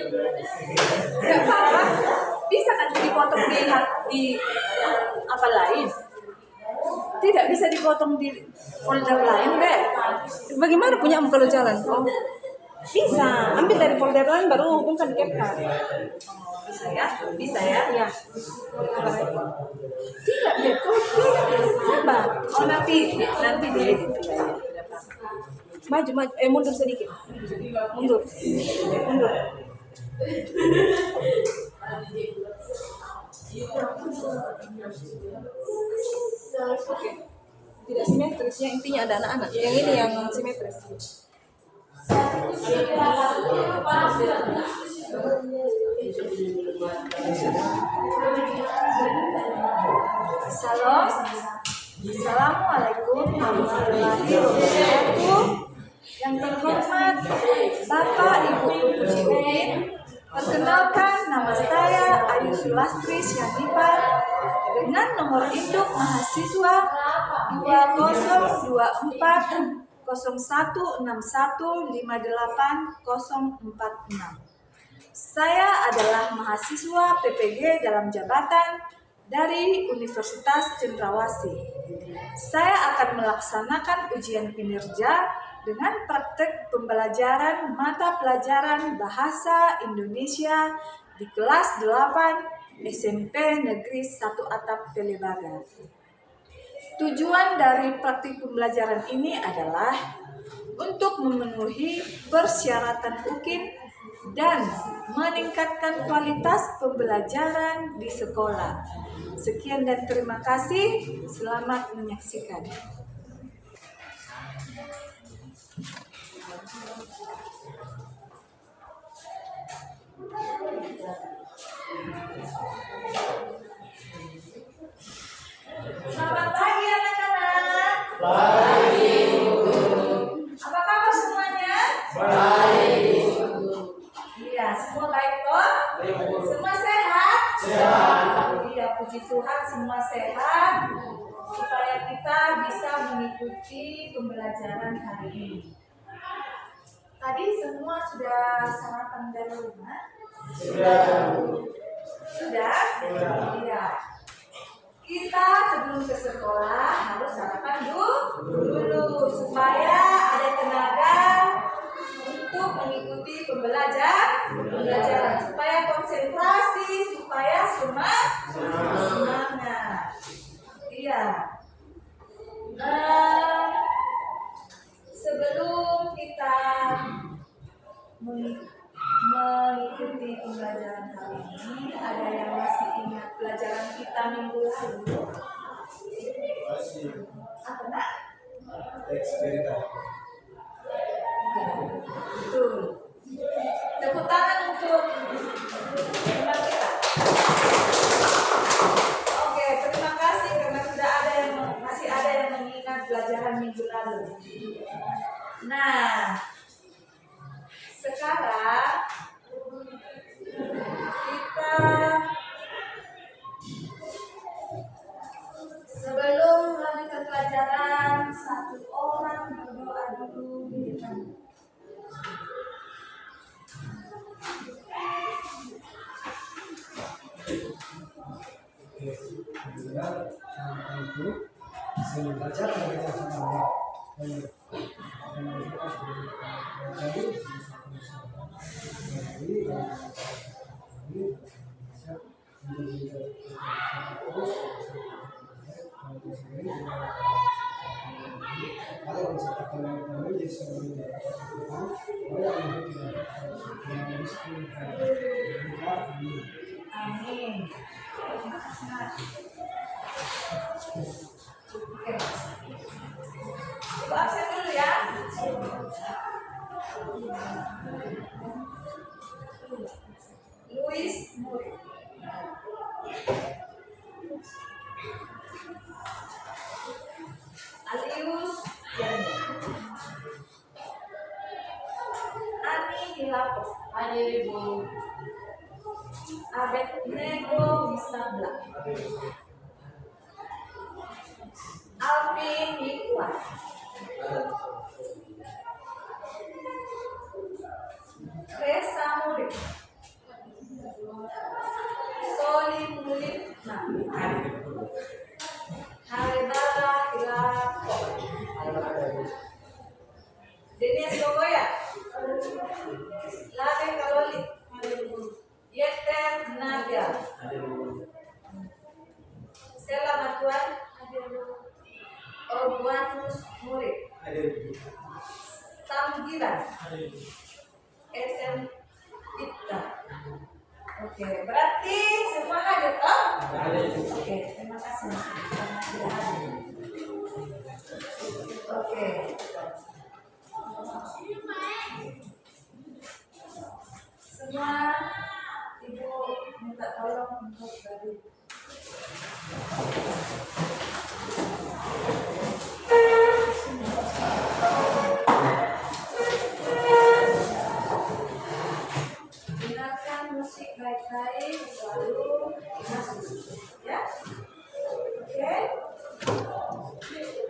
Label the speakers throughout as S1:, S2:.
S1: Nggak apa-apa, bisa nanti dipotong di apa lain. Tidak bisa dipotong di folder lain, deh.
S2: Bagaimana punya kalau jalan?
S1: Oh,
S2: Bisa, ambil dari folder lain baru hubungkan CapCut.
S1: bisa ya? Bisa ya?
S2: Ya,
S1: Tidak, deh.
S2: sabar.
S1: Oh, nanti deh.
S2: Maju, mundur sedikit. Mundur. Oke. Tidak simetris, yang intinya ada anak-anak. Yang ini yang simetris.
S1: Salam. Assalamualaikum warahmatullahi wabarakatuh. Yang terhormat Bapak Ibu Guru Udin, perkenalkan nama saya Ayu Sulastri Syahibah dengan nomor induk mahasiswa 2024 01615846. Saya adalah mahasiswa PPG dalam jabatan dari Universitas Cendrawasih. Saya akan melaksanakan ujian kinerja dengan praktek pembelajaran mata pelajaran Bahasa Indonesia di kelas 8 SMP Negeri 1 Atap Telebaga. Tujuan dari praktik pembelajaran ini adalah untuk memenuhi persyaratan UKIN dan meningkatkan kualitas pembelajaran di sekolah. Sekian dan terima kasih. Selamat menyaksikan. Selamat pagi anak-anak.
S3: Pagi, Bu.
S1: Apa kabar semuanya?
S3: Baik.
S1: Iya, semua baik toh? Semua sehat?
S3: Sehat.
S1: Iya, puji Tuhan semua sehat. Supaya kita bisa mengikuti pembelajaran hari ini. Tadi semua sudah sarapan dari rumah?
S3: Sudah.
S1: Sudah? Iya. Kita sebelum ke sekolah harus sarapan dulu supaya ada tenaga untuk mengikuti pembelajaran, supaya konsentrasi, supaya semangat. Iya. Sebelum kita mengikuti pembelajaran hari ini, ada yang masih ingat pelajaran kita minggu lalu? Apa nak? Betul. Tepuk tangan untuk teman kita. Oke, terima kasih karena masih ada yang mengingat pelajaran minggu lalu. Nah, sekarang kita sebelum melanjutkan pelajaran, satu orang berdoa dulu di depan.
S4: Saya membaca
S1: Amin. Terima kasih. Oke. Ibu absen dulu ya. Luis Muri. Alius Yani. Ani Hilapo. Hadir Ibu. Abednego Bisabla. Alvin Hikwan. Resa Murid. Harebala Ilako. Denias Logoya. Lade Kaloli. Yeter Nadia. Sela Matuan. Orbuanus Murid. Samgiran. SM Ipta. Oke, berarti semua hadir toh? Oke, terima kasih. Oke. Semua ibu minta tolong untuk bagi. Dengarkan musik baik-baik lalu masuk, ya. Oke.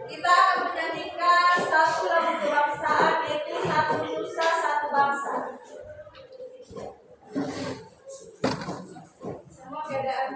S1: Kita akan menyanyikan satu lagu kebangsaan yaitu Satu Nusa Satu Bangsa. Semua keadaan.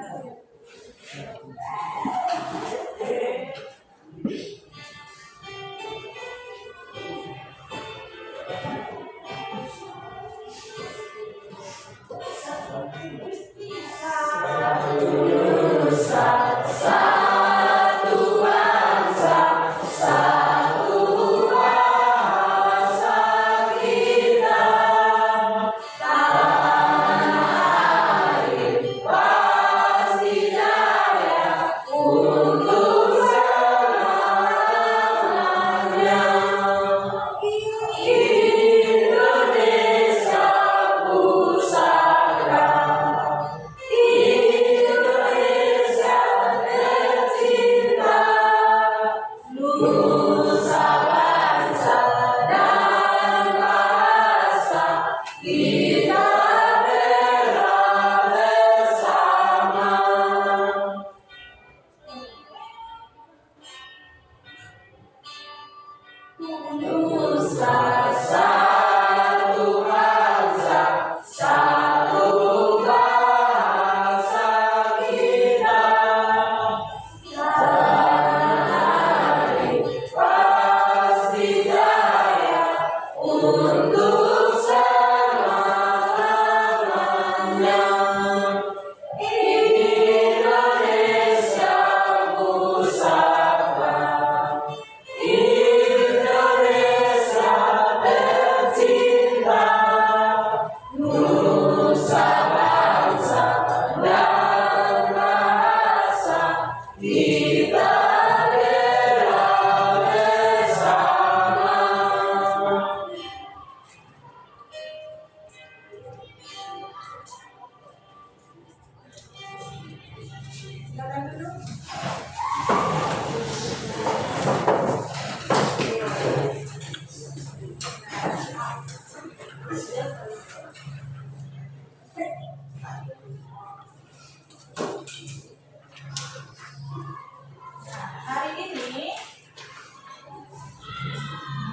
S1: Hari ini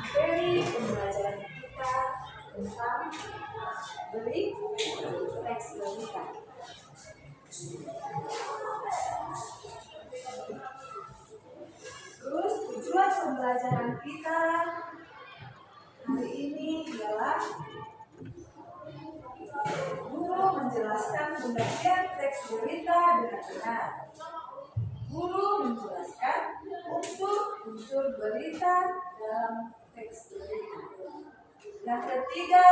S1: materi pembelajaran kita tentang beri teks berita. Terus tujuan pembelajaran kita hari ini ialah guru menjelaskan pembagian teks berita dengan benar. Guru menjelaskan unsur-unsur berita dalam teks berita. Yang ketiga,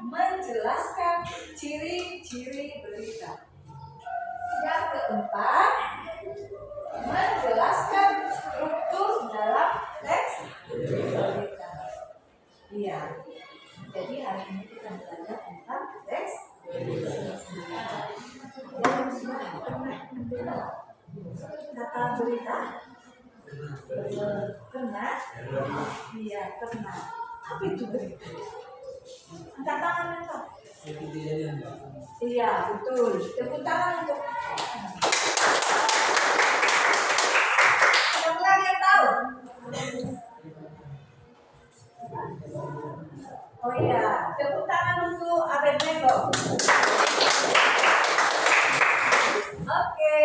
S1: menjelaskan ciri-ciri berita. Yang keempat, menjelaskan struktur dalam teks berita. Iya. Jadi hari ini kita belajar tentang teks berita. Yang sudah pernah mendengar kata berita? Pernah? Iya, pernah. Apa itu berita? Angkat tangan enggak? Iya, betul. Tepuk tangan untuk siapa yang tahu? Oh iya, tepuk tangan untuk Abednego. Oke,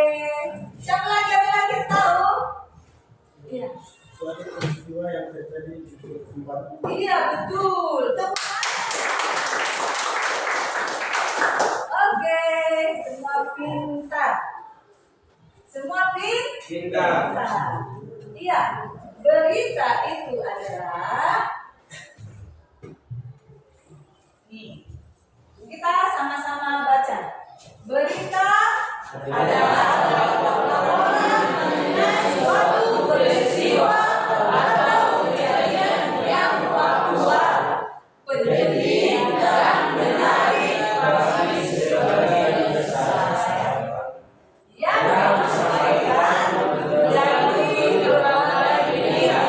S1: siapa lagi? pintar. Semua
S3: Pintar.
S1: Iya, berita itu adalah nih. Kita sama-sama baca. Berita adalah laporan mengenai suatu peristiwa atau kejadian yang faktual, penting dan menarik bagi sebagian besar yang disampaikan melalui berbagai media.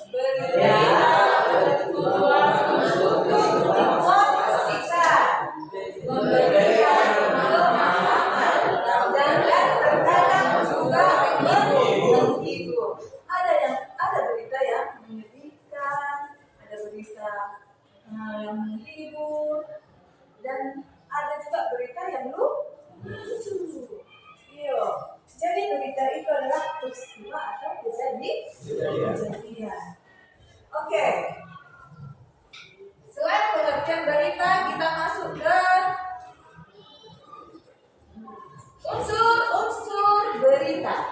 S1: Berita bertujuan untuk menginformasikan, memberikan pemahaman, dan terkadang juga menghibur. Ada berita yang menyedihkan, ada berita yang menghibur, dan ada juga berita yang lucu. Iya. Jadi berita itu adalah peristiwa atau kejadian. Oke. Selain pengertian berita, kita masuk ke unsur berita.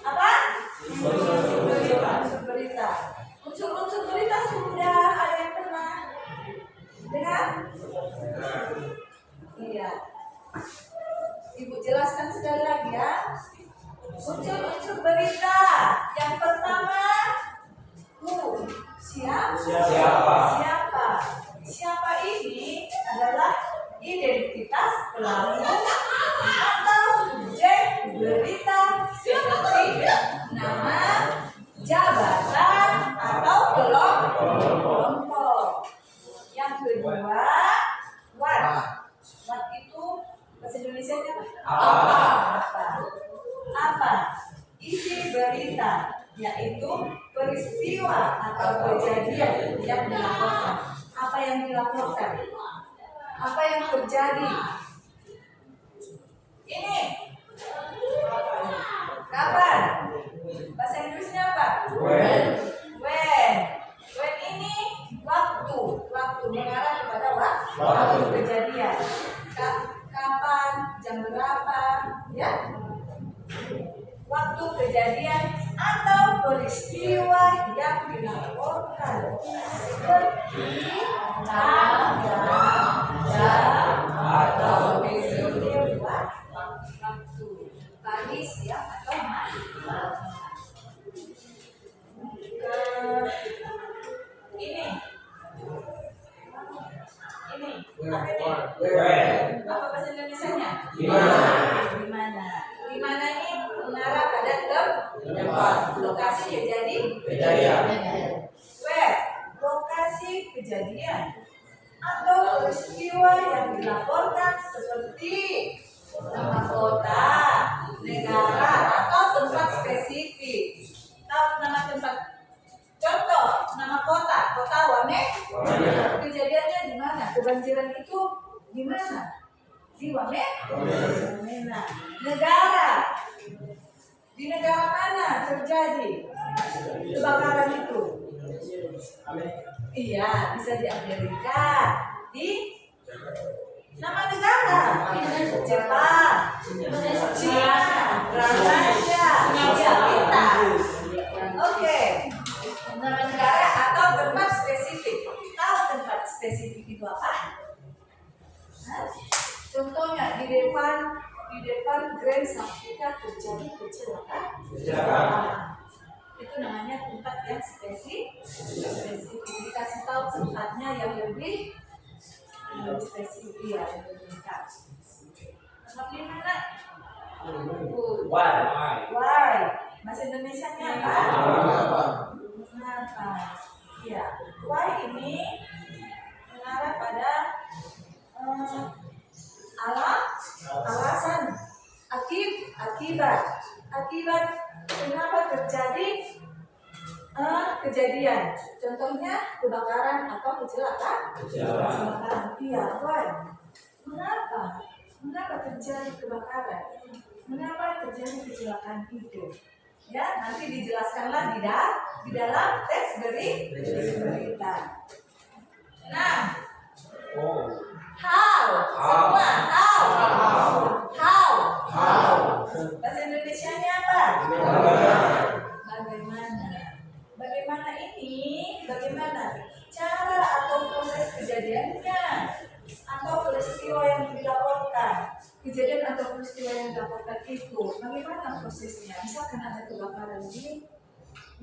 S1: Apa? Unsur berita. Unsur berita sudah ada yang pernah dengar? Iya. Ibu jelaskan sekali lagi ya. Unsur berita. Yang pertama, siapa? Siapa ini adalah identitas pelaku atau subjek berita seperti nama, jabatan, atau kelompok. Yang kedua, what itu bahasa Indonesianya apa? Isi berita, yaitu peristiwa atau kejadian yang dilaporkan. Apa yang dilaporkan? Apa yang terjadi? Ini kapan? Bahasa Inggrisnya apa? When ini waktu mengarah kepada waktu kejadian. Kapan, jam berapa, ya? Waktu kejadian atau peristiwa yang dilaporkan, seperti tanggal, jam, atau periode waktu, pagi, siang, atau malam. Ini apa bahasa Indonesianya? Di mana ini mengarah pada tempat, lokasi kejadian. Where, lokasi kejadian atau peristiwa yang dilaporkan seperti nama kota, negara, atau tempat spesifik. Nama tempat, contoh nama kota Wame. Kejadiannya di mana? Kebanjiran itu di mana? Di Wamena. Negara, di negara mana terjadi kebakaran itu? Iya, bisa di Amerika. Di nama negara, Jepang, China, Malaysia, kita. Oke. Nama negara atau tempat spesifik. Tahu tempat spesifik itu apa? Contohnya di depan Grand Safika terjadi kecelakaan. Itu namanya tempat yang spesifik. Dikasih tahu tempatnya yang lebih spesifik, ya, yang lebih dekat. Tempat di mana? Why? Bahasa Indonesianya apa? Mengapa? Ya, why ini mengarah pada alasan, akibat kenapa terjadi kejadian. Contohnya kebakaran atau kecelakaan. Iya, why? Mengapa terjadi kebakaran? Mengapa terjadi kecelakaan itu? Ya, nanti dijelaskanlah di dalam teks berita. Nah, how? peristiwa yang dilaporkan, kejadian atau peristiwa yang dilaporkan itu, bagaimana prosesnya? Misalkan ada kebakaran di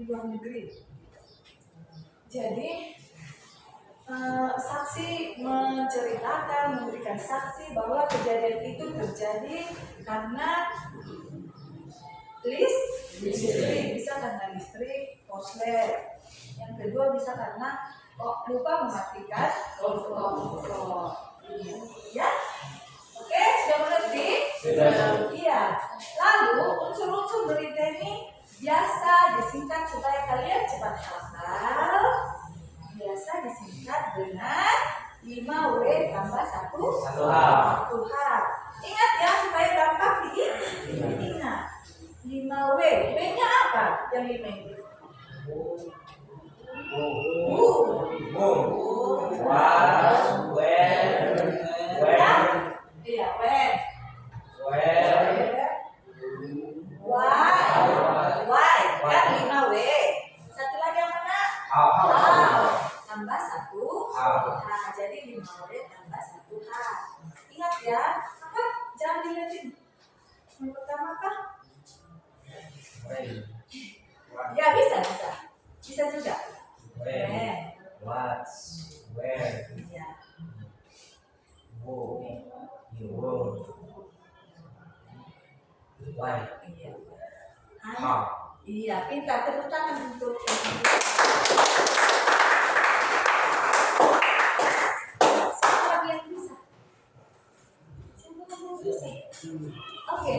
S1: luar negeri. Jadi saksi menceritakan, memberikan saksi bahwa kejadian itu terjadi karena listrik, bisa karena listrik, korslet. Yang kedua bisa karena lupa mematikan kompor. Ya, oke, sudah mengerti?
S3: Sudah.
S1: Iya. Lalu unsur-unsur berita ini biasa disingkat supaya kalian cepat hafal. Biasa disingkat dengan 5W tambah 1 H. Ingat ya supaya gampang diingat. 5W. W-nya apa? Yang 5 itu. Iya, where. Why. Kan 5W. Satu lagi yang mana? How. Tambah 1 H. Jadi 5W tambah 1 H. Ingat ya. Apa? Jangan dilihatin. Yang pertama apa? Ya, bisa. Bisa juga. When.
S3: What? Where?
S1: Iya.
S3: Who? You will. Why?
S1: Iya.
S3: How?
S1: Iya, pintar. Tepuk tangan untuk siapa lagi yang bisa? Oke.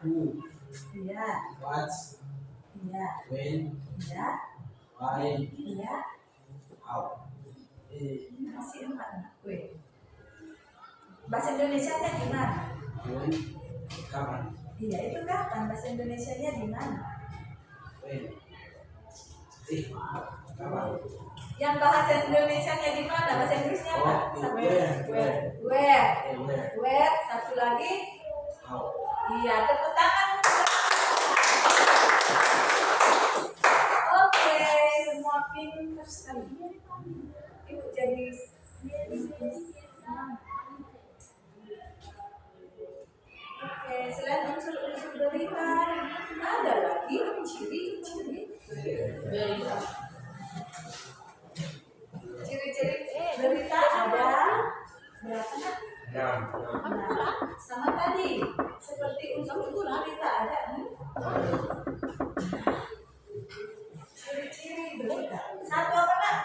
S4: Who,
S1: Iya.
S4: what,
S1: Iya.
S4: when,
S1: Iya.
S4: why,
S1: Iya.
S4: how.
S1: Masih 4. Weh. Bahasa Indonesianya gimana?
S4: When, kapan,
S1: Iya, itu kapan? Bahasa Indonesianya di mana?
S4: when, kapan.
S1: Yang bahasa Indonesianya di mana? Bahasa Inggrisnya apa?
S4: Oh, where.
S1: Where.
S4: Where,
S1: Where. Satu lagi.
S4: how.
S1: Iya, tepuk tangan. Oke, semua pintar sekali. Ibu jadi Oke, selain unsur-unsur berita, ada lagi ciri-ciri berita. Ciri-ciri berita ada berapa? Nah, sama tadi seperti unsur-unsur berita ada ciri-ciri berita. Satu apa nak?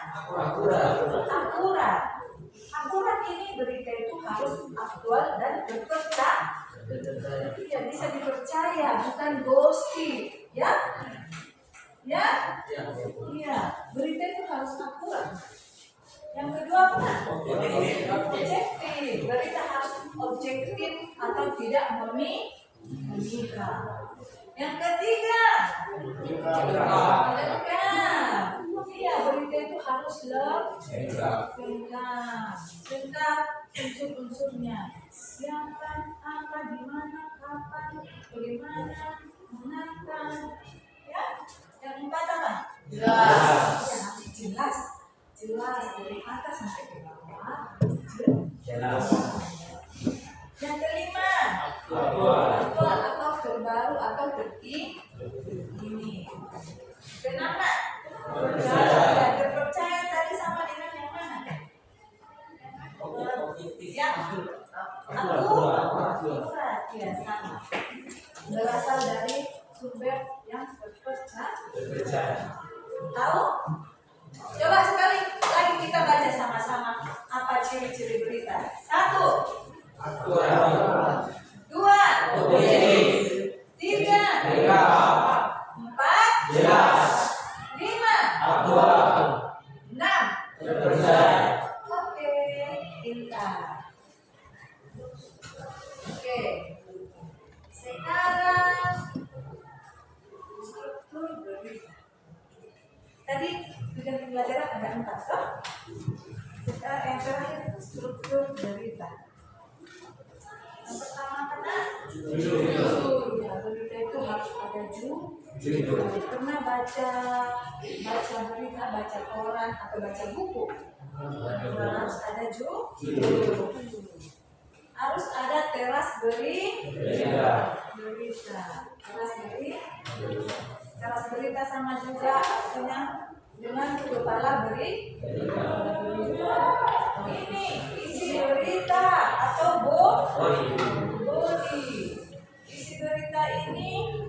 S1: Akurat. Akurat ini berita itu harus aktual dan terpercaya. Tidak bisa dipercaya, bukan ghosting, ya? Ya? Iya. Berita itu harus akurat. Yang kedua apa? Objektif. Berita harus objektif atau tidak memihak. Yang ketiga, lengkap. Iya, berita itu harus lengkap. Lengkap unsur-unsurnya. Siapa, apa, di mana, kapan, bagaimana, mengapa. Ya? Yang empat apa? Jelas. Jelas dari atas sampai ke bawah.
S3: Jelas.
S1: Yang kelima, aktual atau terbaru atau terkini. Kenapa? Terpercaya tadi sama dengan yang mana? Yang akurat, ya sama. Berasal dari sumber yang terpercaya. Tahu? Coba sekali lagi kita baca sama-sama apa ciri-ciri berita. 1.
S3: Akurat.
S1: 2.
S3: Objektif.
S1: 3. 4.
S3: Jelas.
S1: 5.
S3: Aktual.
S1: 6.
S3: Terpercaya.
S1: Oke, pintar. Oke. Sekarang struktur berita. Tadi bidang pembelajaran ada 4 toh? Sekarang yang terakhir struktur berita. Yang pertama apa? Judul. Ya, berita itu harus ada judul. Pernah baca berita, baca koran atau baca buku? Harus ada judul. Harus ada teras berita. Teras berita sama juga artinya dengan kepala berita. Ini isi berita atau body. Isi berita ini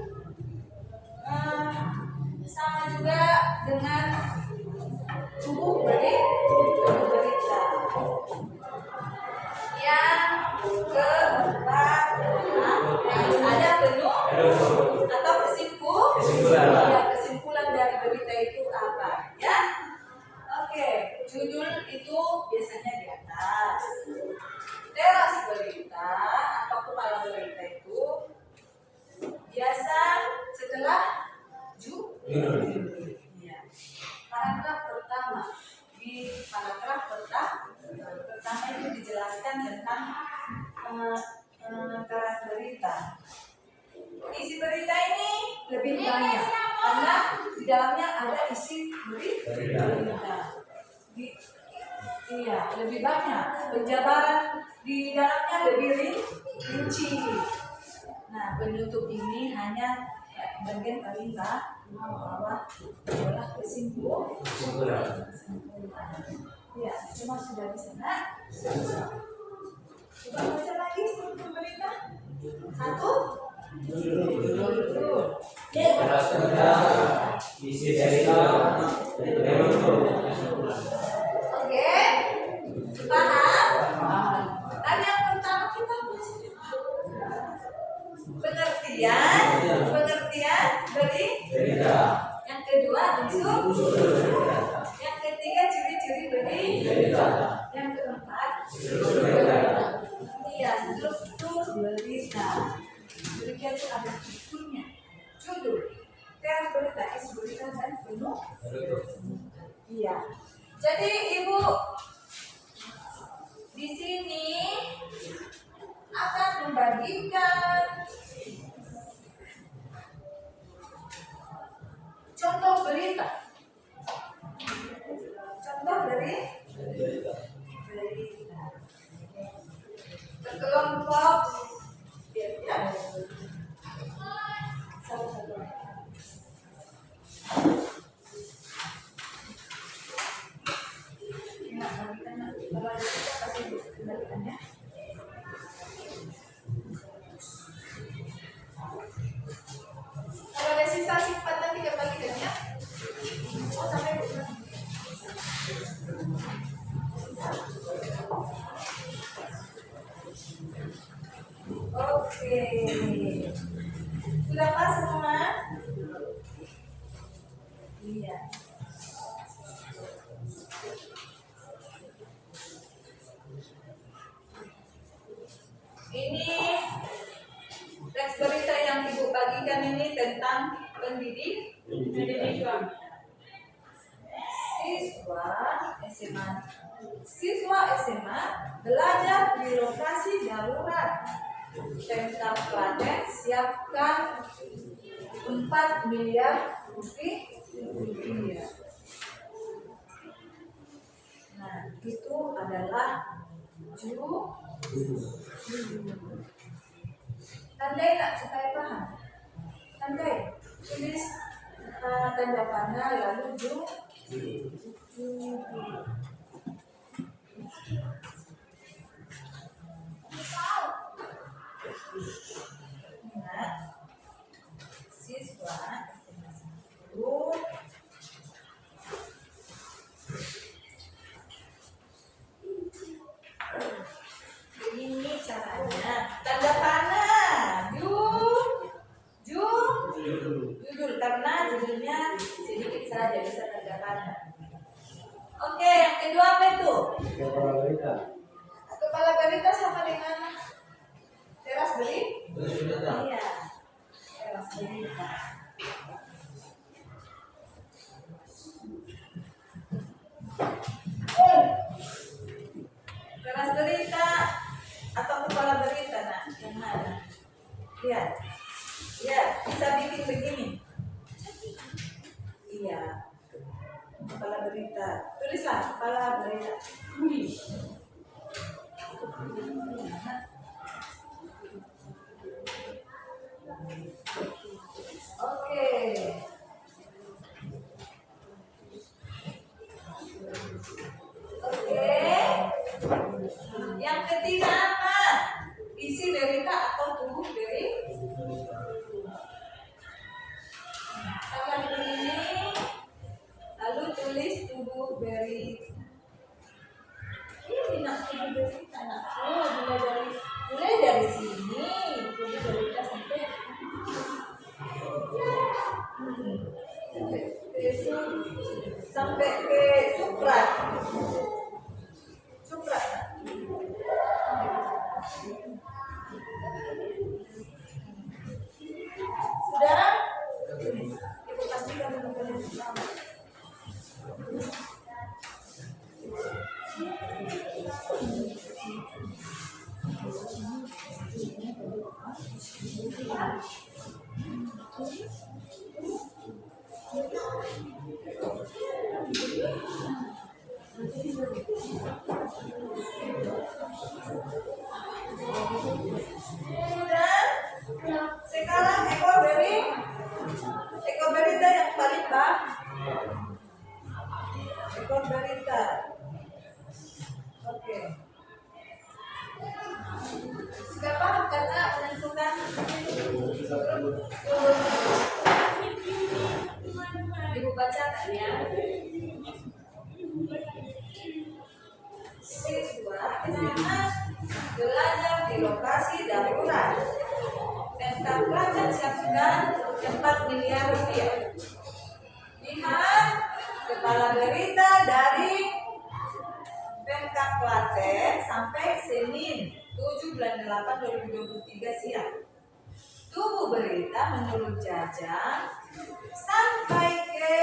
S1: sama juga dengan tubuh berita. Yang keempat harus ada penuh atau kesimpulan. Ya, kesimpulan dari berita itu apa? Ya, oke. Judul itu biasanya di atas. Teras berita atau kepala berita itu biasa setelah judul. Ya. Paragraf pertama. Di paragraf pertama itu dijelaskan tentang teras berita. Isi berita ini lebih banyak karena di dalamnya ada isi berita. Iya, lebih banyak. Penjabaran di dalamnya lebih rinci. Nah, penutup ini hanya bagian paling bawah adalah kesimpulan. Ya, semua sudah di sana. Coba baca lagi struktur berita. Satu.
S3: Teras berita, isi berita, penutup.
S1: Oke, paham? Tadi yang pertama kita baca pengertian berita. Yang kedua unsur. Yang ketiga ciri-ciri berita. Yang keempat iya struktur berita. Berita itu ada strukturnya. Judul, teras berita, isi berita dan penuh. Iya. Jadi ibu di sini akan membagikan contoh berita. Contoh dari berita. Berkelompok. Ya. Satu-satu. Nah, kalau ada kita kasih kembalikannya. Kalau ada sisa simpan nanti kembalikan ya. Oh, sampai oke. Sudah pas semua? Iya. Ini teks berita yang ibu bagikan ini tentang pendidikan. Siswa SMA belajar di lokasi darurat. Pemkab Klaten siapkan 4 miliar rupiah. Nah, itu adalah judul. Tandai tak supaya paham. Tandai, tulis tanda panah lalu judul. Ingat, siswa itu begini caranya. Tanda panah judul karena judulnya sedikit saja bisa tanda panah. Oke, yang kedua apa itu? Kepala berita sama dengan teras berita. Iya, teras berita. Teras berita atau kepala berita, nah, yang mana? Lihat, ya bisa bikin begini. Iya, kepala berita. Tulislah kepala berita. Oke. Oke. Yang ketiga apa? Isi berita atau tubuh dari kalian ini, lalu tulis tubuh berita. Ini nak tubuh berita anakku, mulai dari sini tubuh berita sampai sampai ke suprat. Suprat. Sudah? Ibu pastikan benar-benar sama. Sudah? Sekarang ekor berita yang paling bawah. Ekor berita. Oke. Sudah paham karena menentukan Ibu bacakan ya. Siswa SMA belajar di lokasi darurat. Pemkab Klaten siapkan 4 miliar rupiah. Lihat kepala berita dari Pemkab Klaten sampai Senin 7 bulan 8 2023 siang. Tubuh berita menurut Jajang sampai ke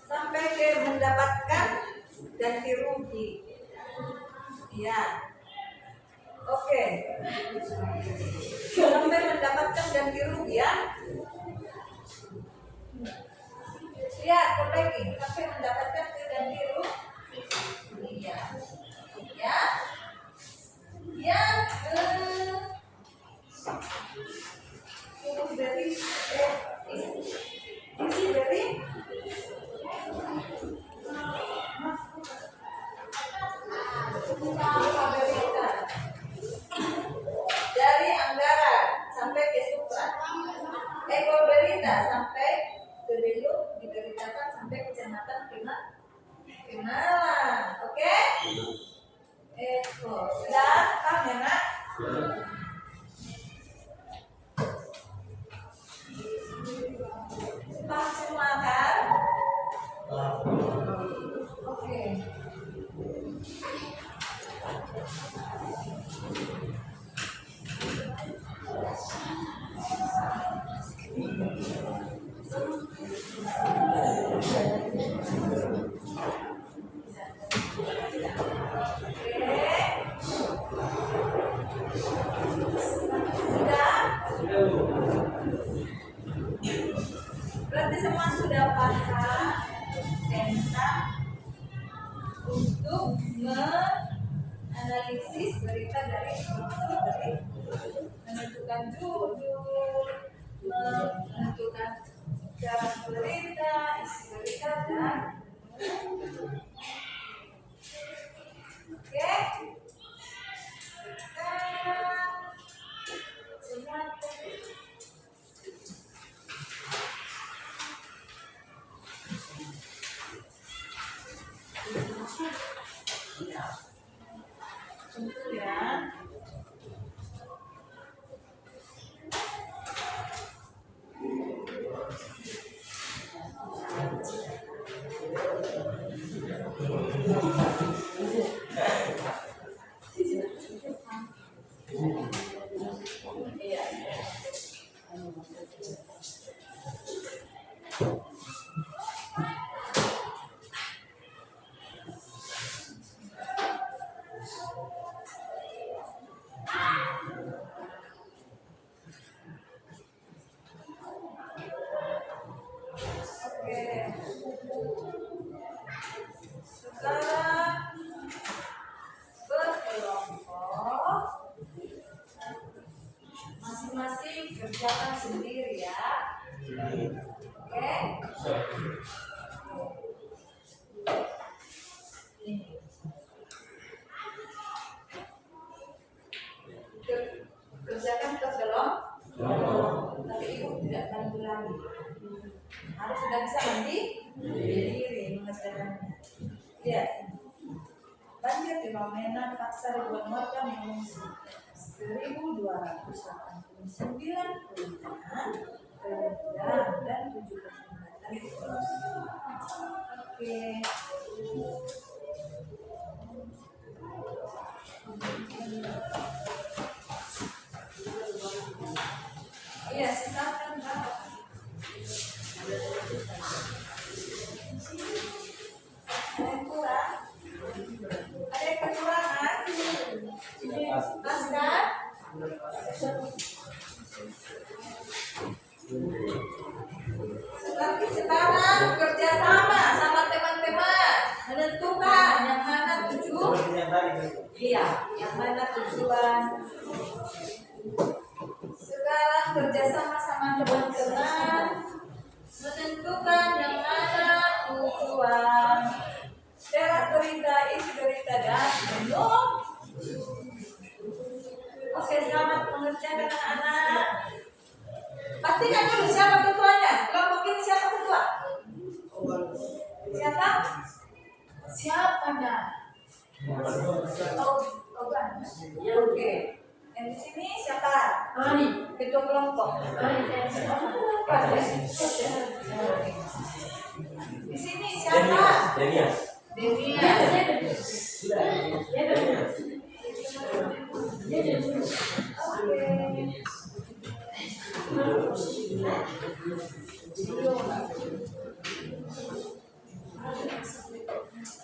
S1: sampai ke mendapatkan ganti rugi. Iya. Oke. Sampai mendapatkan ganti rugi ya. Lihat, perbaiki sampai mendapatkan ganti rugi. Iya. Ya. Yang tubuh dari isi dari berita dari anggaran sampai ke suprat, ekor berita sampai sebelum diberitakan sampai kecamatan Kenalan. Oke? Ekor sudah paham ya nak? Paham semua kan? Oke. Berarti semua sudah paham tentang untuk menganalisis berita dari menentukan judul, menentukan cara berita, isi berita dan oke. Semua tentu ya. kerjakan sendiri ya. Oke. Ini. Kerjakan ke belum? Tapi ibu tidak bantu lagi. Harus sudah bisa mandiri mengerjakannya. Lihat. Banjir di Wamena paksa ribuan warga mengungsi. 1.289 perumahan, kerja dan 7 kecamatan. Oke. Iya, sisakan berapa? Ada yang kurang? Ada yang kekurangan? Mas kan? Sekarang kerjasama sama teman-teman menentukan yang mana yang mana tujuan. Sekarang kerjasama sama teman-teman menentukan yang mana tujuan. Teras berita, isi berita dan menu. Oke, selamat mengerjakan anak-anak. Pastikan dulu siapa ketuanya. Kelompok ini siapa ketua? Siapa? Siapanya? Oke. Yang di sini siapa? Ketua kelompok. Di sini siapa? Denias.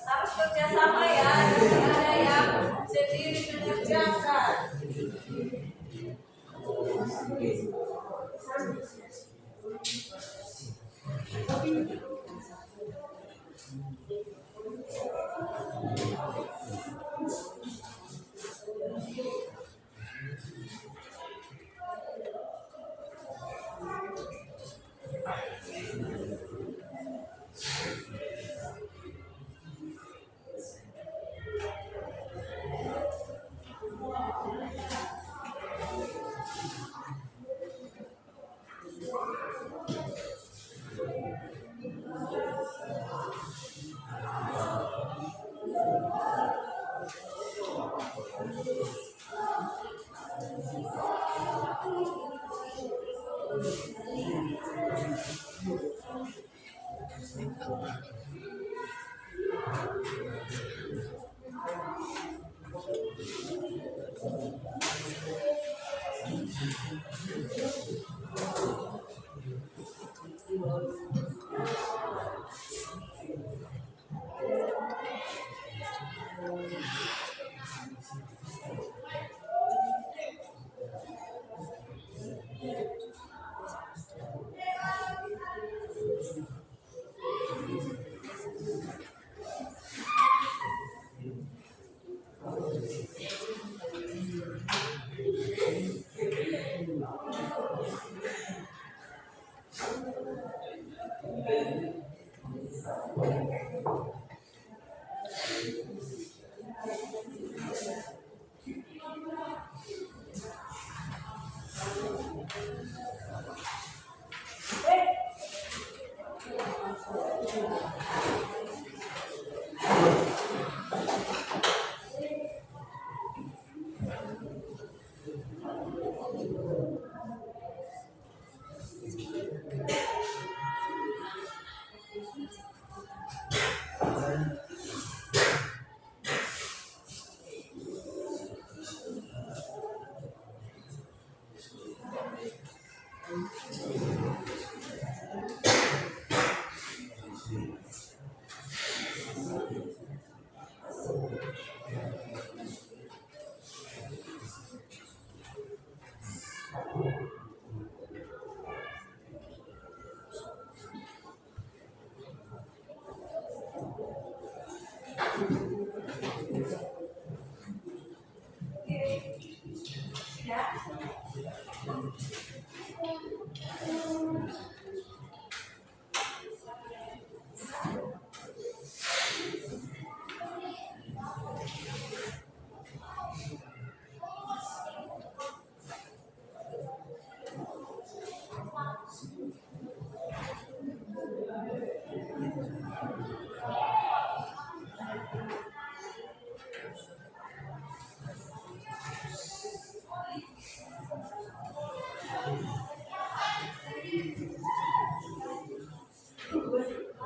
S1: Harus kerjasama ya, tidak ada yang sendiri mengerjakan.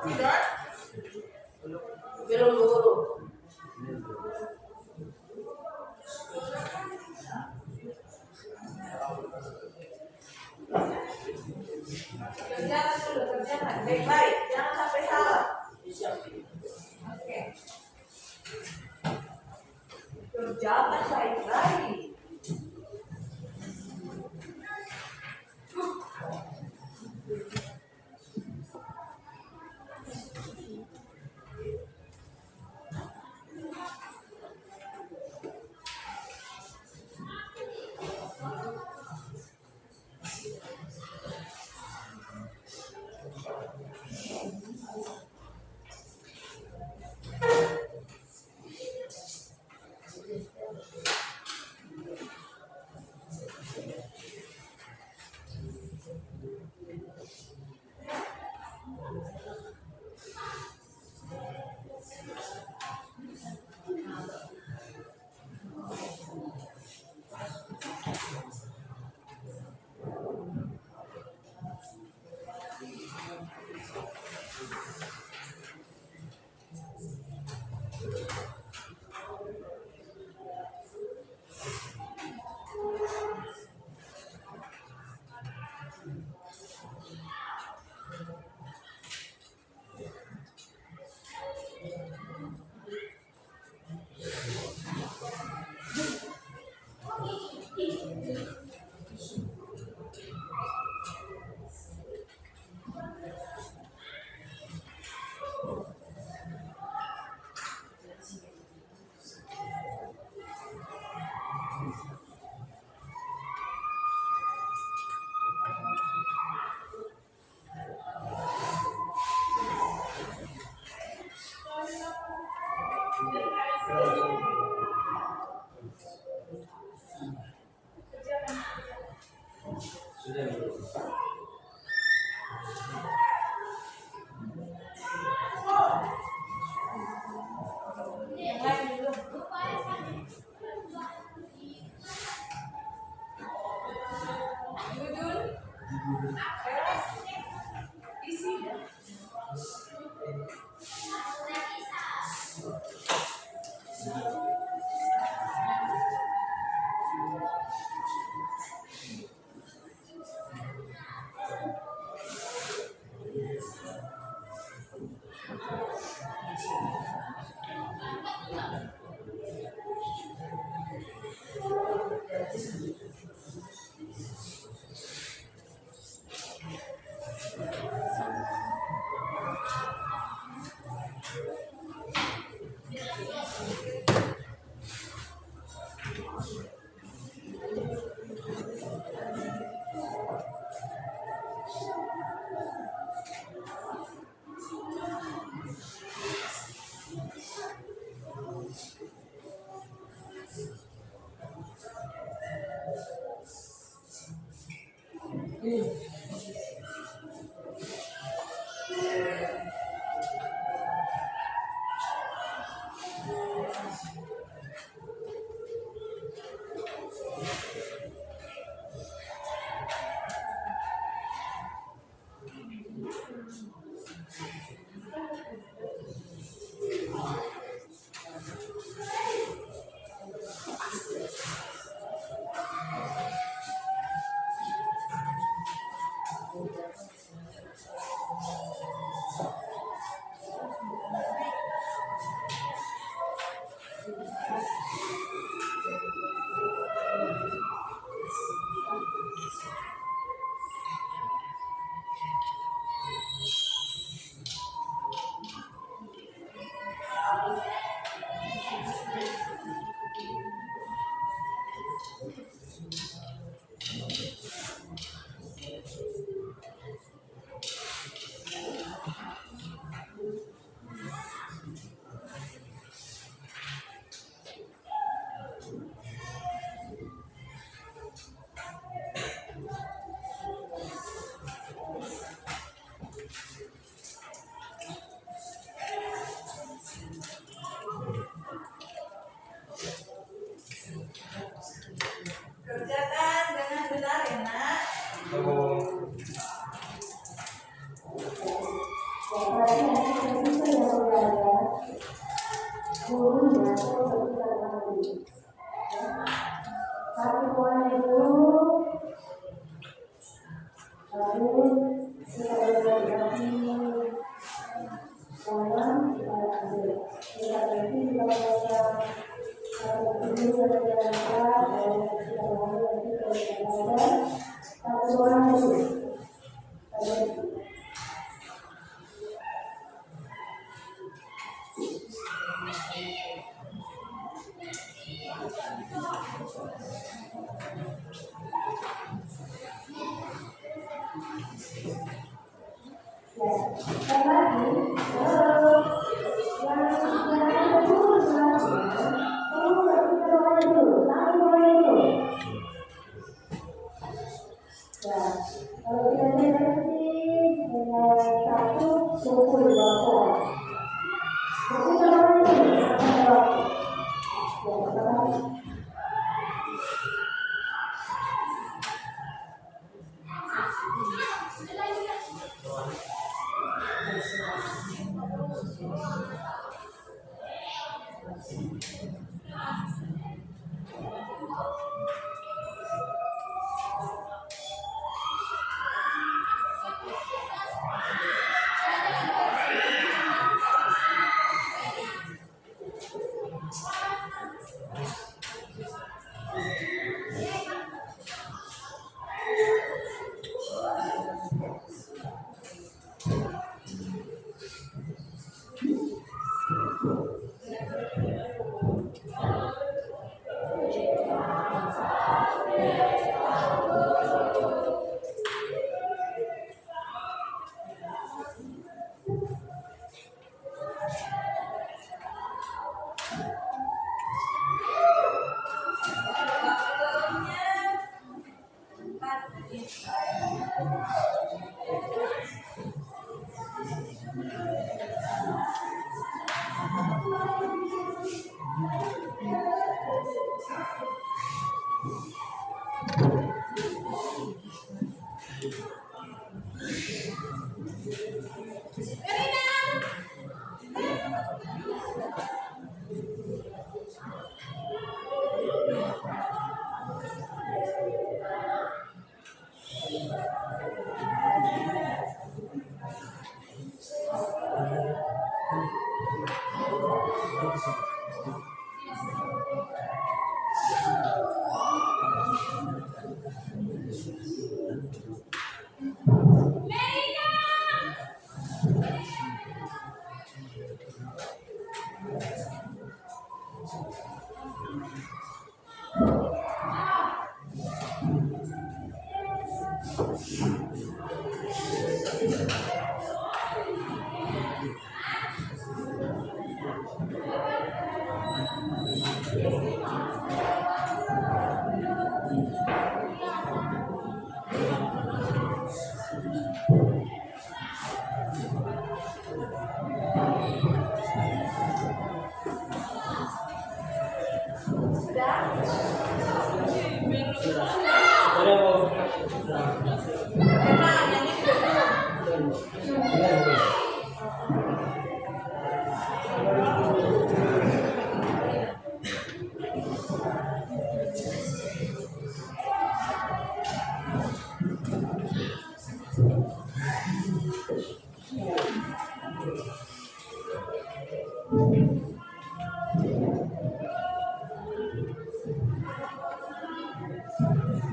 S1: Tidak. Belum dulu. Kerjakan dulu, kerjakan. Baik-baik, jangan sampai salah. Oke. Kerjakan baik-baik.
S3: Sudah.
S1: Yang lain dulu. Judul. Beres. Isi. Kerjakan dengan benar ya nak.
S3: Oh.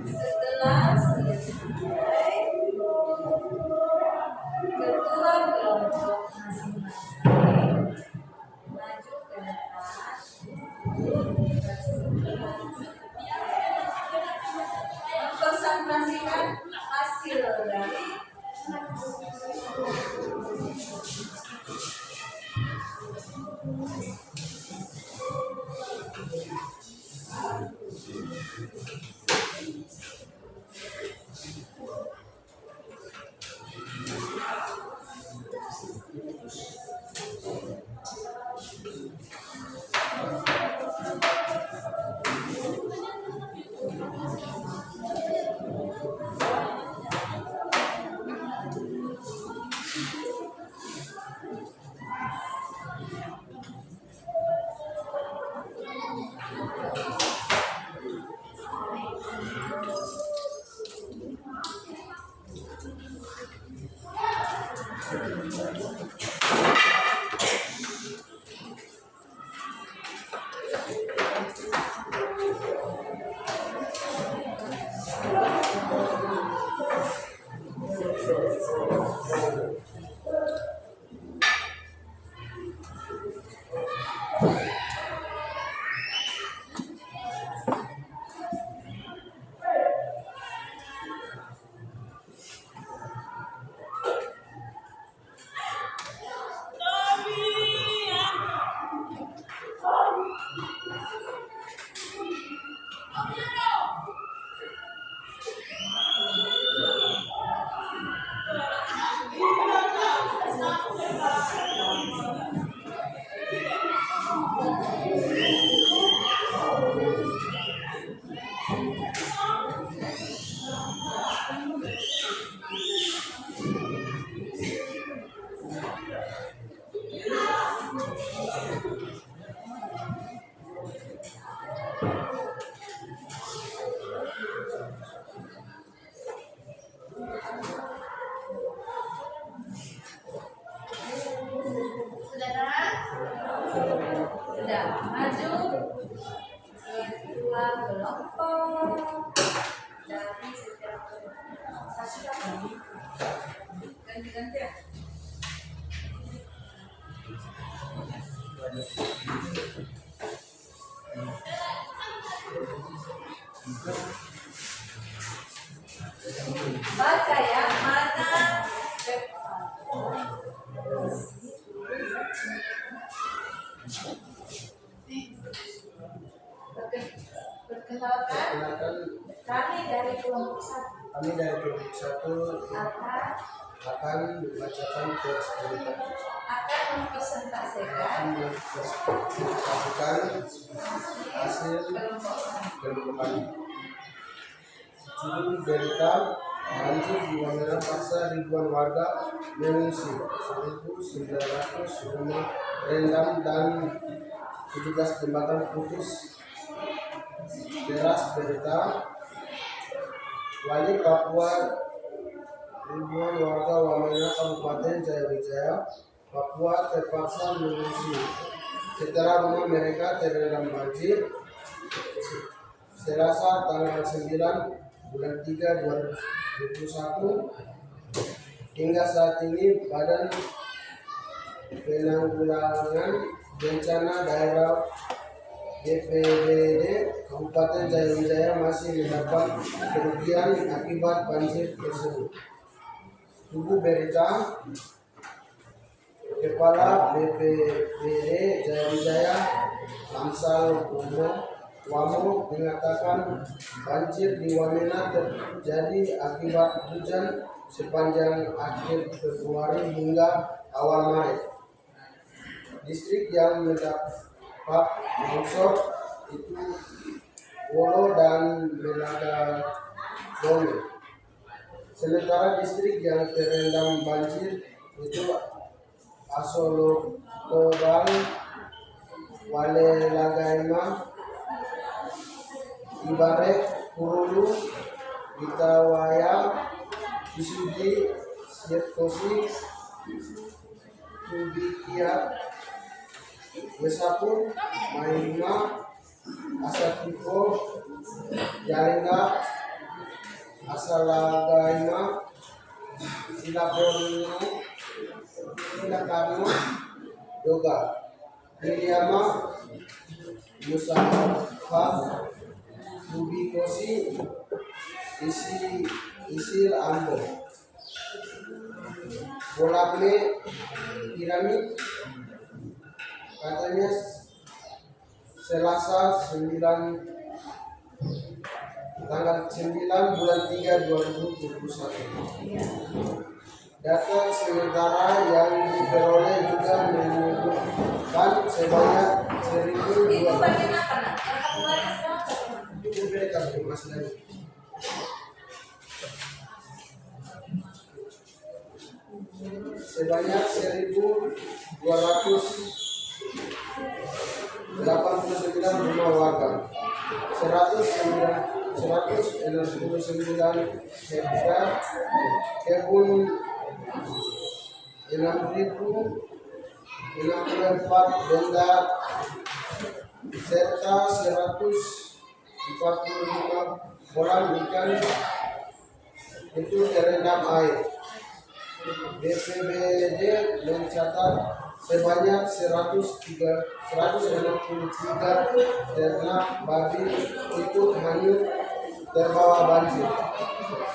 S1: Setelah selesai, ketua kelompok masing-masing maju ke depan mempresentasikan hasil dari Baca ya, mana perkenalkan
S4: Perkenalkan,
S1: kami dari kelompok 1
S4: kami dari kelompok 1 akan membacakan teks berita.
S1: akan mempresentasikan
S4: Mempresentasikan hasil
S1: kelompok
S4: kelompok. Judul berita: banjir di Wamena paksa ribuan warga mengungsi, 1.900 rumah rendam dan 17 jembatan putus. Deras berita: Wali Papua, ribuan warga Wamena Kabupaten Jayawijaya, Papua terpaksa mengungsi setelah rumah mereka terendam banjir. Selasa tanggal 9 bulan 3 2021 hingga saat ini Badan Penanggulangan Bencana Daerah BPBD Kabupaten Jayawijaya masih mendapat kerugian akibat banjir tersebut. Tubuh berita: Kepala BPBD Jayawijaya Amsal Wamo mengatakan banjir di Wamena terjadi akibat hujan sepanjang akhir Februari hingga awal Maret. Distrik yang mendapat longsor itu Wolo dan Melaga Dome. Sementara distrik yang terendam banjir itu Asolo Tobang, Walelagaima, Ibaret, Kurulu, Itawaya, Isudi, Sirkosi, Tubikiat, Wesapun, Maima, Asatiko, Jalinga, Asalagaima, Silakorno, Silakarno, Yoga, Liliama, Musafah, Tubikosi, Isil Ambo, Bolakle Piramid. Katanya Selasa tanggal 9 bulan 3 2021. Data sementara yang diperoleh juga menyebutkan sebanyak 1.200.
S1: itu bagian apa nak? Yang kemarin sekarang
S4: Itu mereka Mas Dani. Sebanyak 1.289 rumah warga, 169 hektar kebun, 6.064 benda serta 145 kolam ikan itu terendam air. BPBD mencatat sebanyak 163 ternak babi itu hanyut terbawa banjir.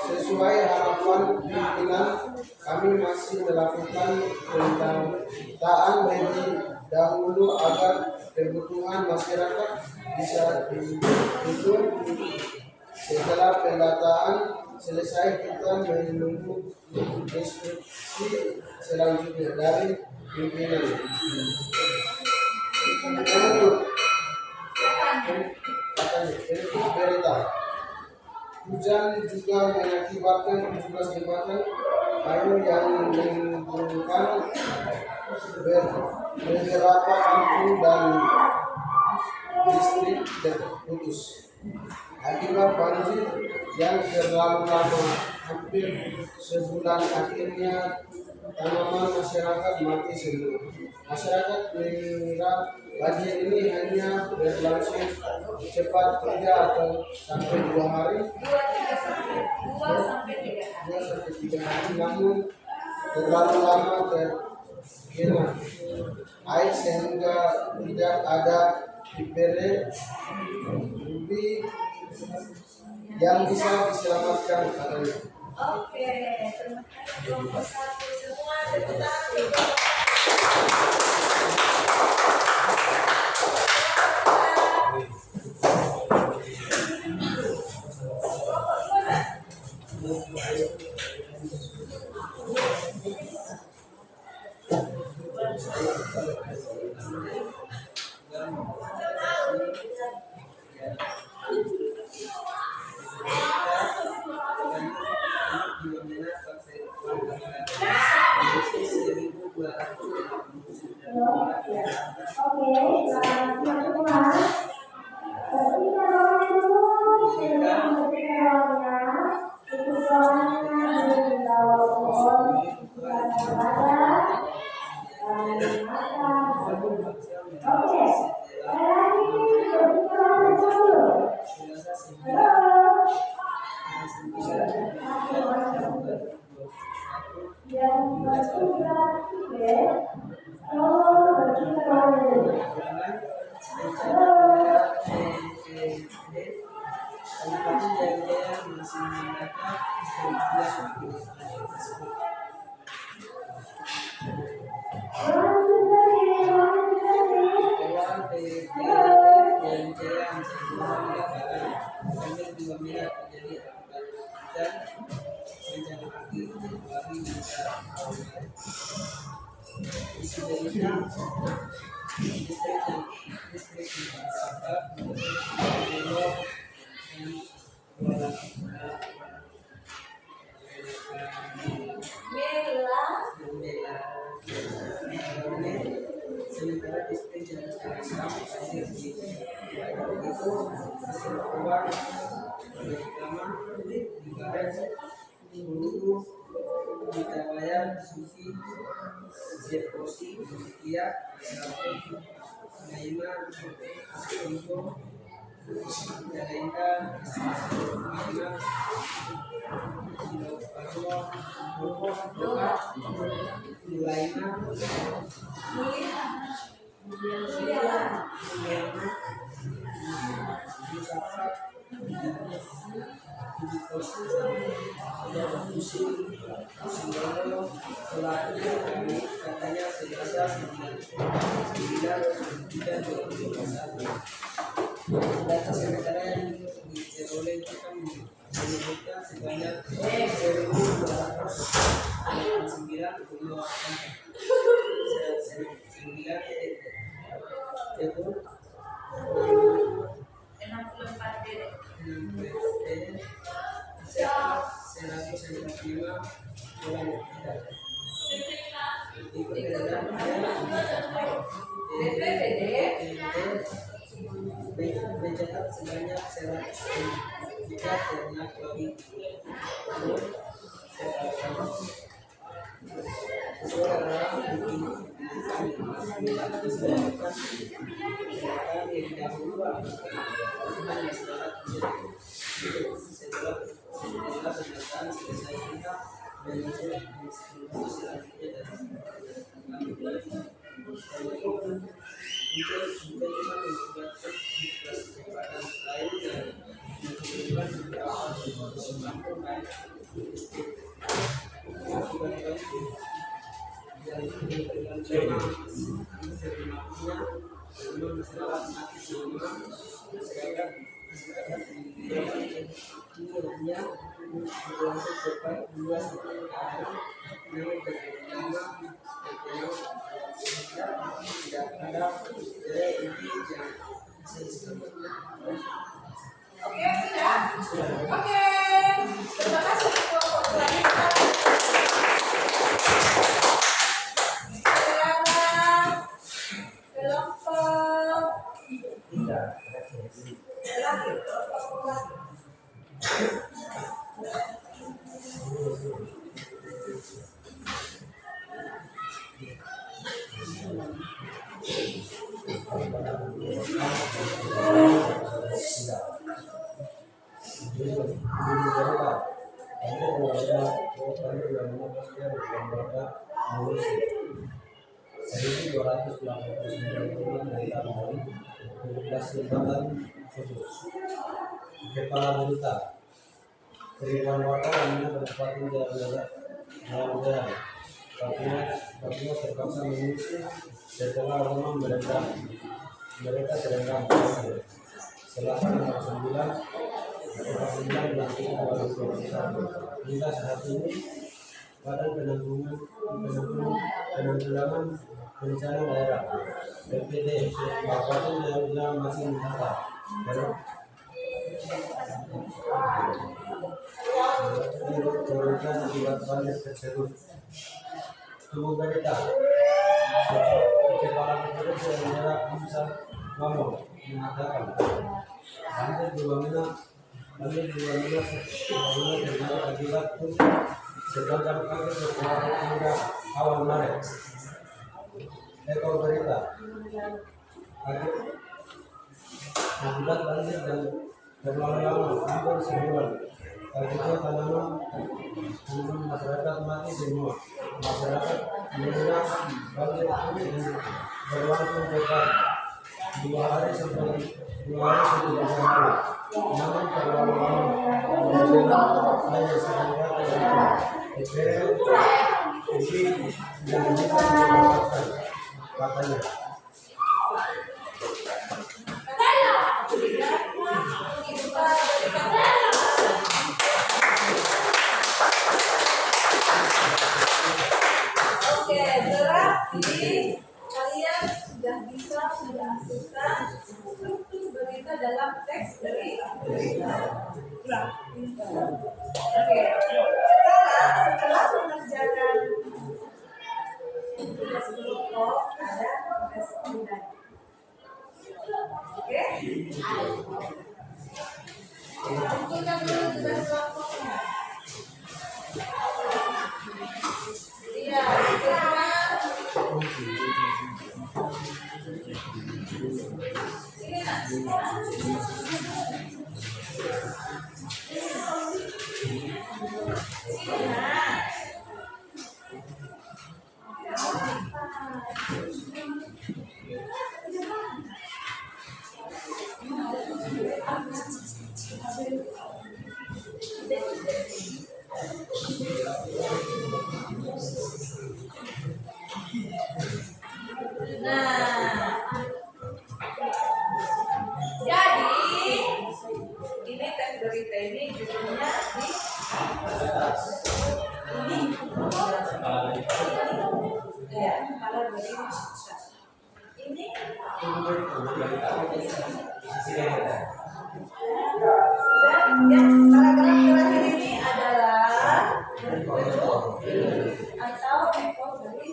S4: Sesuai harapan pimpinan, kami masih melakukan pendataan lebih dahulu agar kebutuhan masyarakat bisa dihitung. Setelah pendataan selesai, kita menunggu instruksi selanjutnya dari pimpinan. Untuk berita, hujan juga mengakibatkan 17 jembatan kayu yang menghubungkan beberapa kampung dan distrik terputus. Akibat banjir yang terlalu lama, hampir sebulan, akhirnya tanaman masyarakat mati semua. Masyarakat mengira banjir ini hanya berlangsung cepat 3 atau sampai 2 hari,
S1: 2 sampai 3 hari.
S4: 2 sampai 3 hari, namun terlalu lama Gila. Air sehingga tidak ada diberi rubi yang bisa diselamatkan padanya.
S1: Oke, terima kasih kelompok 1 semua. Tepuk tangan.
S5: Data sementara yang diperoleh itu kan menyebutkan sebanyak 1.965 mencatat sebanyak 103 ternak lebih. Sesuai arahan bikin yang dahulu hanya syarat setelah pendataan selesai kita dan distribusi selanjutnya dari untuk cuma mengakibatkan kecepatan lain dan menyebabkan beberapa sumber baik akibat banjir dan dengan tema sebenarnya belum masalah mati semua masyarakat ini hanya berlangsung cepat 2 tahun namun terutama tidak ada ini yang
S1: Oke, sudah? Oke. Terima kasih kelompok selanjutnya. Sekarang kelompok laki.
S4: Ada 289 dari tahun 17 lembaran khusus. Kepala Berita Tribuan Warta Lainnya Kabupaten Jaya Kabinet terpaksa mengungsi setelah rumah mereka sedang banjir. Selasa tanggal 9 bulan 2021 hingga saat ini Badan Penanggulangan Bencana Daerah BPD Kabupaten Jaya masih mendata turunkan akibat banjir tersebut. Tubuh berita Kepala BPD Jaya Hamzah Mamon mengatakan banjir di Wamena terjadi akibat hujan sepanjang pagi hingga awal Maret. Ekor berita akibat banjir dan berlalu-lalu hampir sebulan. Akhirnya tanaman masyarakat mati semua. Masyarakat mengenang banjir yang berlangsung dekat 2 hari sudah sampai. Namun terlalu lama hanya sebentar DPR ini yang bisa mendapatkan katanya.
S1: Oke, berarti kalian sudah bisa menentukan struktur berita dalam teks dari berita. Oke, setelah mengerjakan tugas kelompok ada tugas pribadi. Oke, tentukan dulu tugas kelompoknya. Iya, ini tes berita ini judulnya di ya, kalau berita ini dan yang paragraf terakhir ini adalah atau ekor dari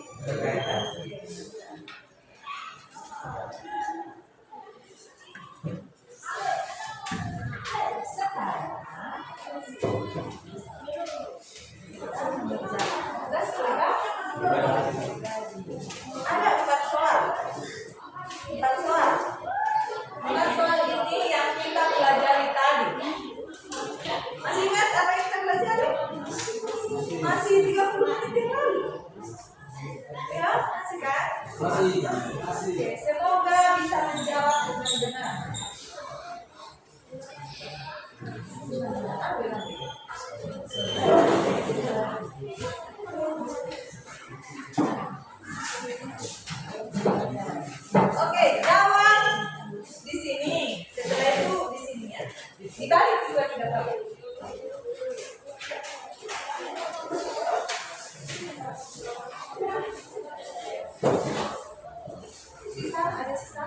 S1: ada 4 soal. 4 soal. 4 soal ini yang kita pelajari tadi. Masih ingat apa yang kita pelajari? Masih 30 menit yang lalu. Ya, masih kan?
S4: Masih.
S1: Oke, semoga bisa menjawab dengan benar. Oke, jawab di sini. Setelah itu di sini ya. Dibalik juga tidak tahu. Sisa ada sisa?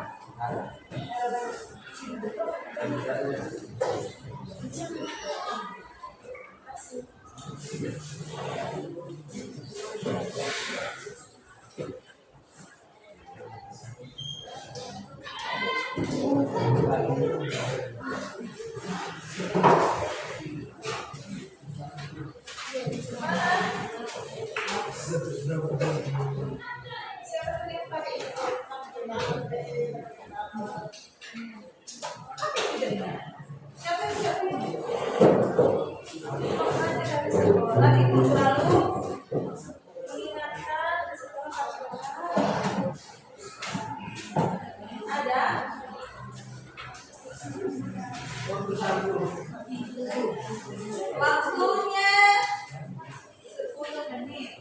S1: Waktunya 10 menit.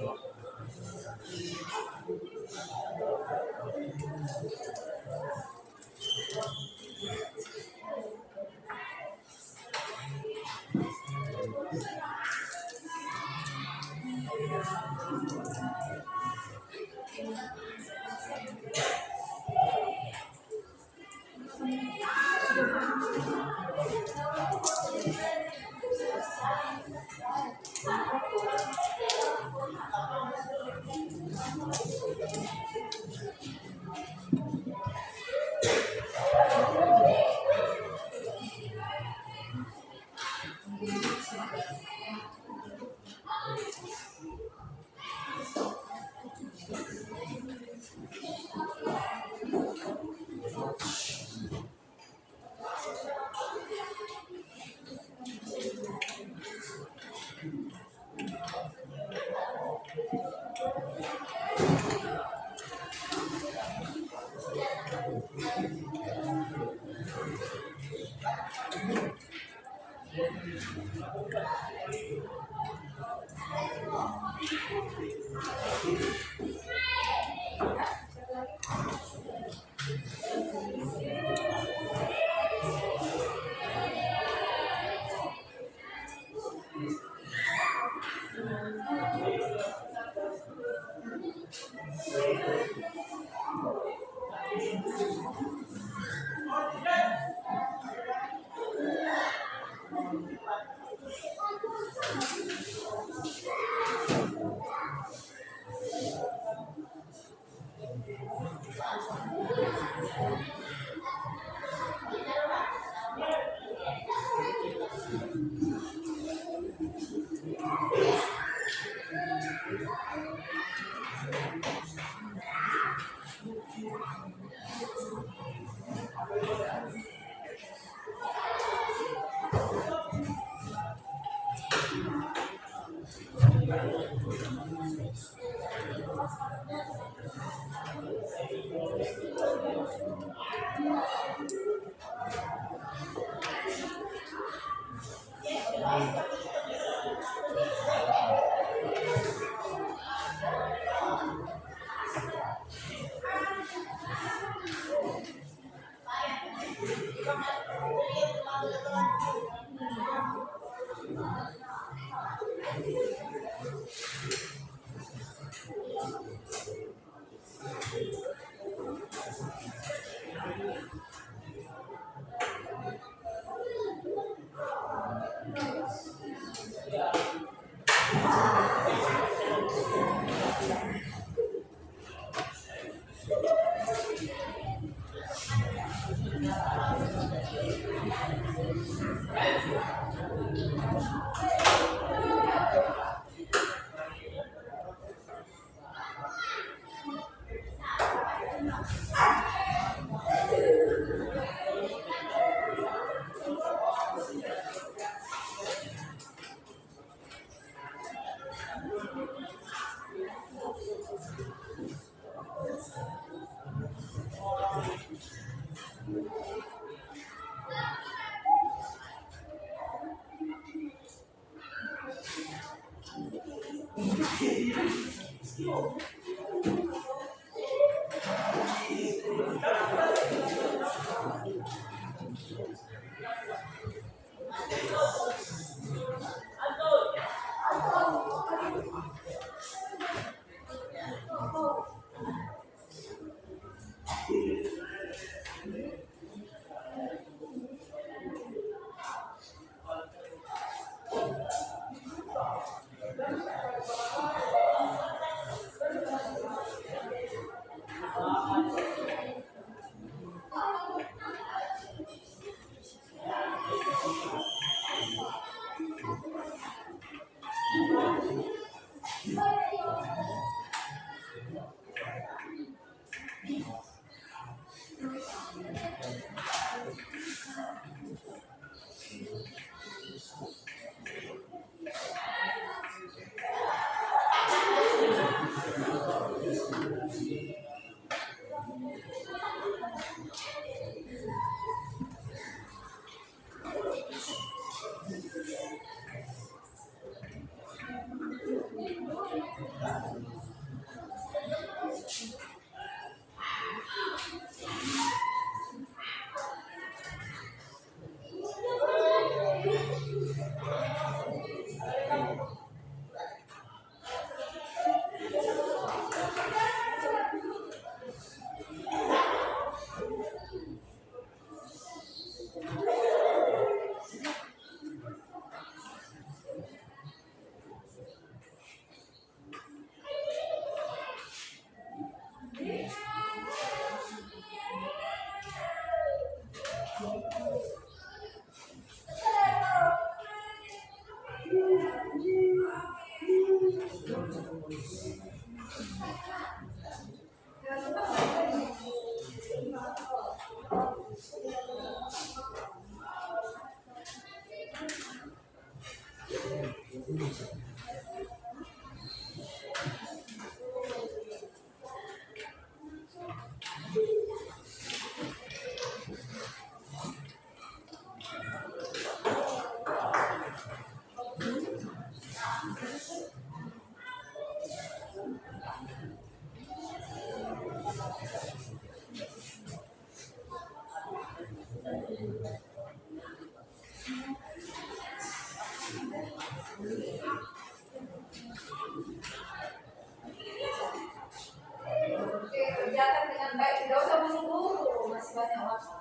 S1: Oke, kerjakan dengan baik. Tidak usah buru-buru, masih banyak waktu.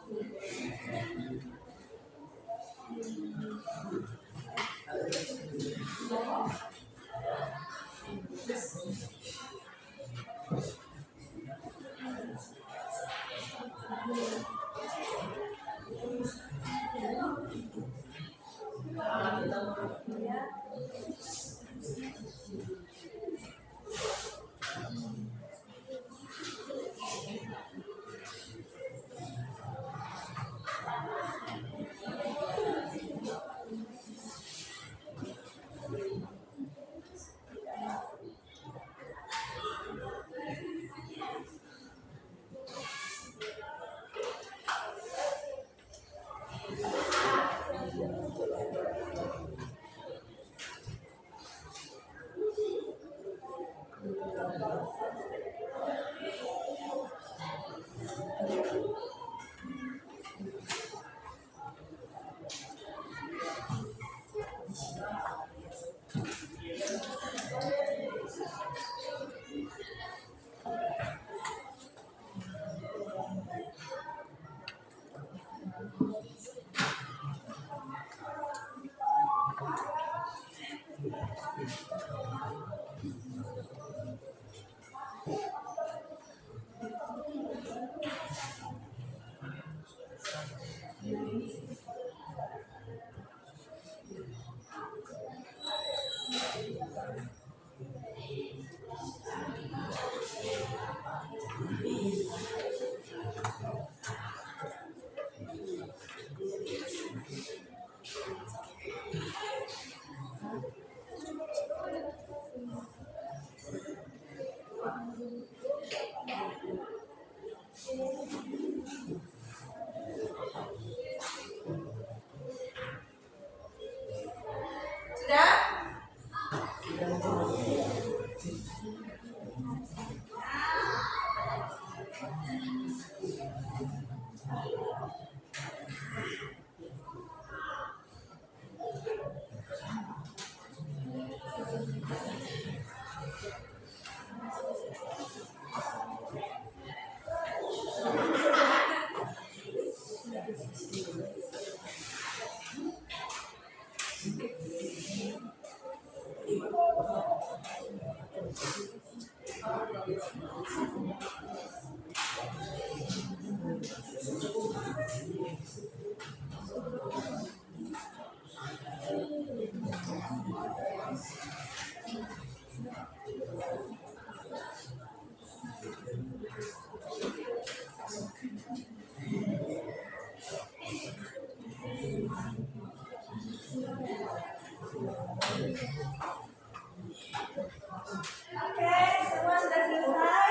S1: Oke, semua sudah selesai.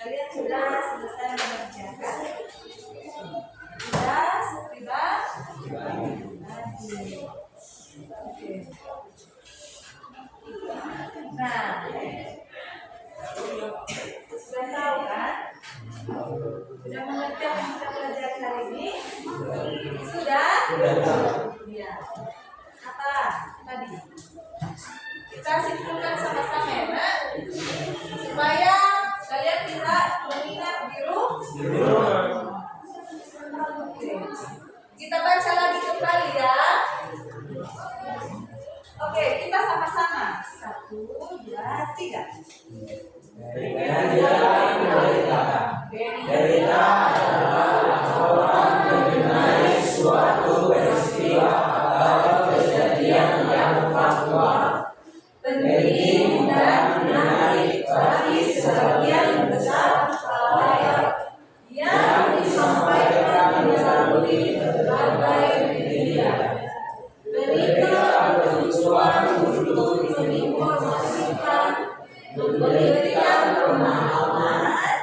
S1: Kalian sudah selesai mengerjakan? Sudah pribadi. Oke. Nah, sudah tahu kan? Sudah mengerti apa yang kita pelajari hari ini? Sudah? Iya. Apa tadi? Kita simpulkan sama-sama ya, Nak, supaya kalian bisa mengingat biru. Oke. Kita baca lagi kembali ya. Oke, kita sama-sama. 1, 2, 3.
S3: Berita adalah laporan mengenai suatu peristiwa atau kejadian yang faktual, penting dan menarik bagi sebagian besar khalayak yang disampaikan melalui berbagai media. Berita bertujuan untuk menginformasikan, memberikan pemahaman,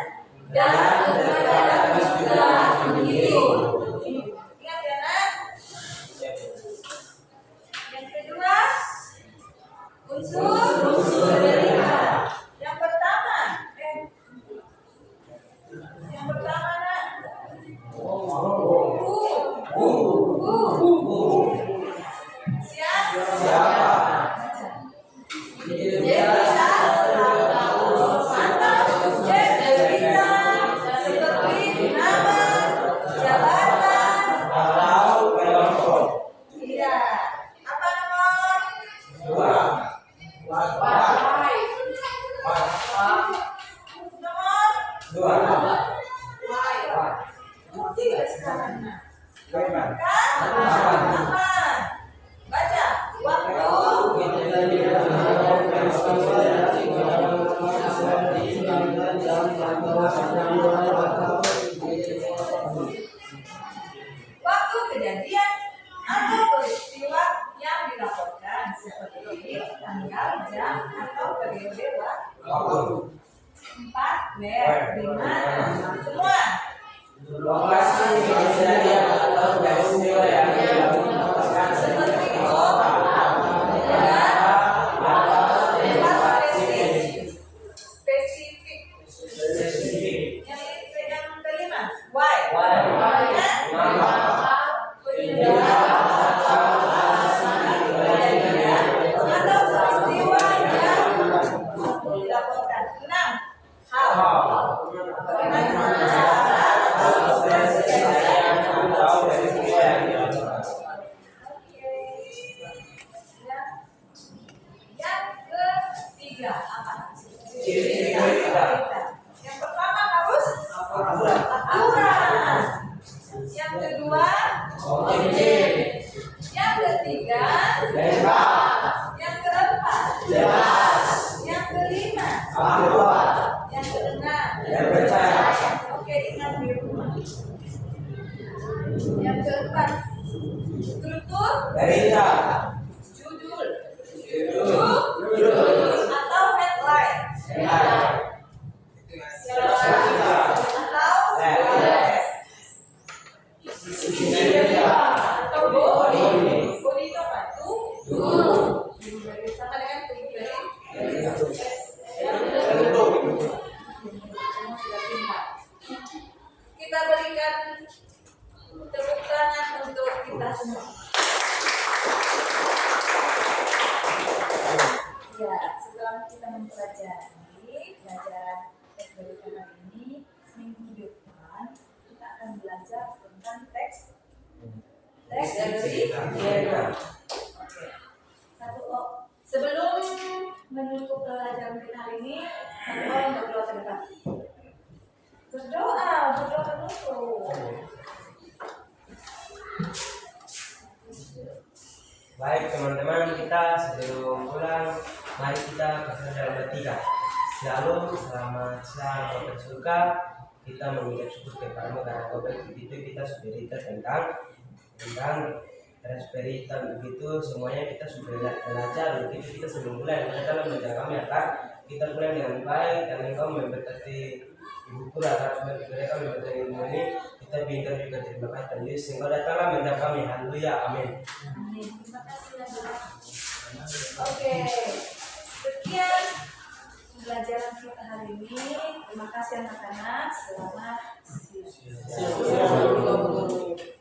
S3: dan terkadang juga menghibur.
S1: Ingat ya, Nak? Yang kedua, unsur berita. Yang pertama, Nak. Siap? Seperti nama, jabatan, tidak. Apa nomor? Nomor? Tiga sekarang. Nah. Kapan? Baca. Waktu kejadian atau peristiwa yang dilaporkan seperti tanggal, jam, atau periode waktu. 4. Where, di mana? Semua.
S3: Lokasi kejadian atau peristiwa yang dilaporkan seperti kota, negara, atau tempat
S1: Spesifik. Yang kelima, why?
S3: Mengapa?
S1: Atau peristiwa yang dilaporkan. 6. How? Bagaimana cara atau proses kejadian
S3: atau peristiwa yang dilaporkan.
S1: Yang ketiga apa?
S3: Ciri cerita.
S1: Yang pertama harus akurat. Yang kedua
S3: Objektif.
S1: yang ketiga
S3: Bebas.
S1: yang keempat
S3: Jelas.
S1: yang kelima
S3: Akurat.
S1: yang keenam
S3: Terpercaya.
S1: Oke, ingat di rumah. Yang keempat struktur
S3: Berita.
S1: judul
S3: Judul.
S1: atau headline atau atau body itu apa? Sama dengan tujuan. Kita berikan tepuk tangan untuk kita semua. Ya, setelah kita mempelajari pelajaran teks berikan hari ini, minggu depan kita akan belajar tentang teks berikan. Oke. Sebelum menutup pelajaran kita hari ini, satu orang berdoa terdekat. Berdoa penutup.
S3: Baik teman-teman, kita sebelum pulang, mari kita berdoa dalam bertiga. Shalom, selamat siang, Bapak bersuka. Kita mengucap syukur kepadamu karena Kau baik. Begitu kita sudah cerita tentang transferita, begitu semuanya kita sudah belajar. Begitu kita sebelum mulai, kita dalam belajar kami akan kita mulai dengan baik dan Engkau memberkati ibuku agar mereka memberkati ilmu ini. Kita bingkai juga terima kasih dan Yesus Engkau datanglah menjaga kami. Haleluya, amin.
S1: Amin. Terima kasih ya, Bu. Oke, sekian pembelajaran kita hari ini. Terima kasih anak-anak. Selamat siang.
S3: Siap.